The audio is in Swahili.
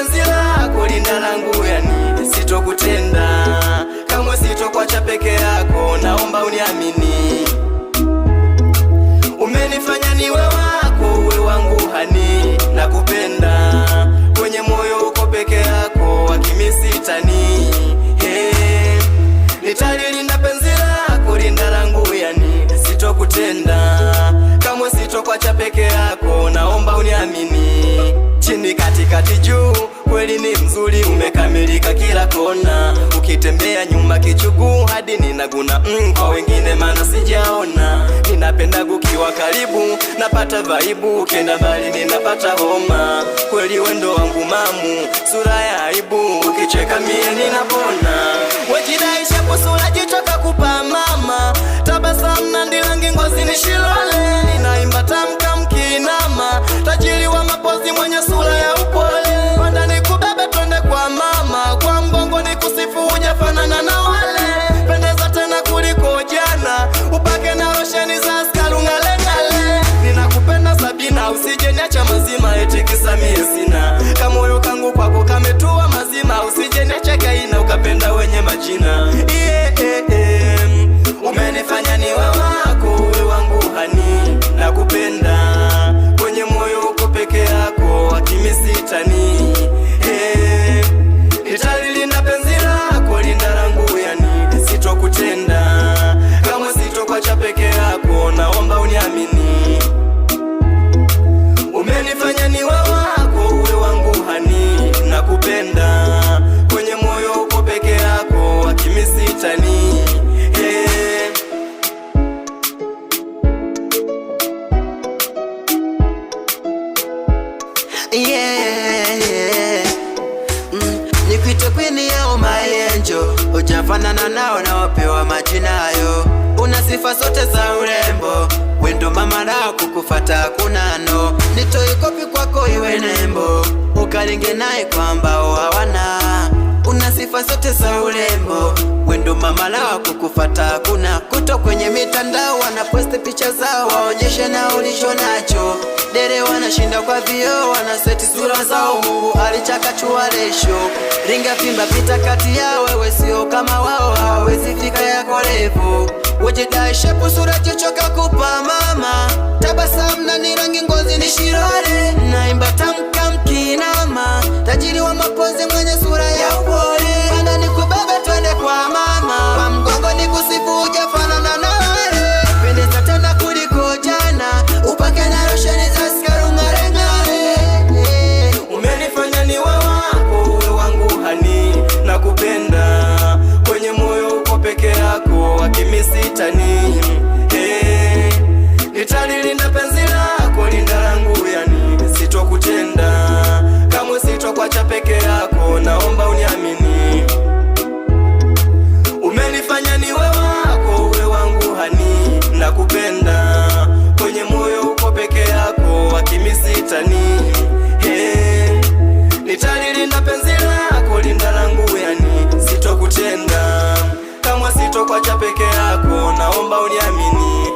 penzi lako, linda langu yani sitokutenda, kamwe sitokuacha peke yako, naomba uniamini. Umenifanya niwe wako, uwe wangu hani, nakupenda, kwenye moyo uko peke yako, wakimisitani. Nitalilinda penzi lako, linda langu yani sitokutenda, kamwe sitokuacha peke yako, naomba uniamini. Chini katikati juu, kweli ni mzuri, umekamilika kila kona, ukitembea nyuma kichugu hadi ninaguna kwa wengine maana sijaona. Ninapenda kukiwa karibu, napata vaibu, ukienda mbali ninapata homa. Kweli wendo wangu mamu, sura ya aibu, ukicheka mie ninapona. Wejidaisha kusula jicho kakupa mama, tabasamu na ndilangi ngozi ni shilole. Ninaimba tamka mkinama, tajiri wa mapozi mwenye sura ya upole. Wanda nikubebe twende kwa mama, kwa mgongo nikusifu hujafanana na wale. Pendeza tena kuliko jana, upake na rosheni za askaru ngale. Ninakupenda Sabina, usije niacha mazima, eti kisa mie sina. Kamoyo kangu kwako kametua mazima, usije niacha kaina, ukapenda wenye majina. Umenifanya niwe wako, uwe wangu hani, nakupenda, kwenye moyo uko peke yako, wakimisitani. Nitalilinda penzi lako, linda langu yani sitokutenda, kamwe sitokuacha peke yako, naomba uniamini. Umenifanya niwe wako, uwe wangu hani, nakupenda, kwenye moyo uko peke yako, wakimisitani. Nikuite queen yao my angel, hujafanana nao na wapewa majinayo. Una sifa zote za urembo, wendo mama lao kukufata hakuna no. Nitoi kopi kwako iwe nembo, ukalinge nae kwa mbao hawana. Una sifa zote za urembo, wendo mama lao kukufata hakuna. Kuto kwenye mitandao wanaposti picha zao, waonyeshe na ulicho nacho. Dere wanashinda kwa vio, wanaseti sura zao, Mungu alichakachua resho. Ringa pimba pita kati yao, wewe sio kama wao, hawezi fika yako levo. Wejidai shepu sura jicho kakupa mama, tabasamu na nirangi ngozi ni shirore. Naimba tamka mkinama, tajiri wa mapozi mwenye sura ya upole. Panda nikubebe twende kwa mama, kwa mgongo nikusifu hujafanana na wale. Pendeza tena kuliko jana, upake na rosheni za askaru ngare. Umenifanya niwe wako, uwe wangu hani, nakupenda, kwenye moyo uko peke yako, wakimisitani. Nitalilinda penzi lako, linda langu yani sitokutenda, kamwe sitokuacha peke yako, naomba uniamini. Umenifanya niwe wako, uwe wangu hani, nakupenda, kwenye moyo uko peke yako, wakimisitani. Nitalilinda penzi lako, linda langu yani sitokutenda, kamwe sitokuacha peke yako, naomba uniamini.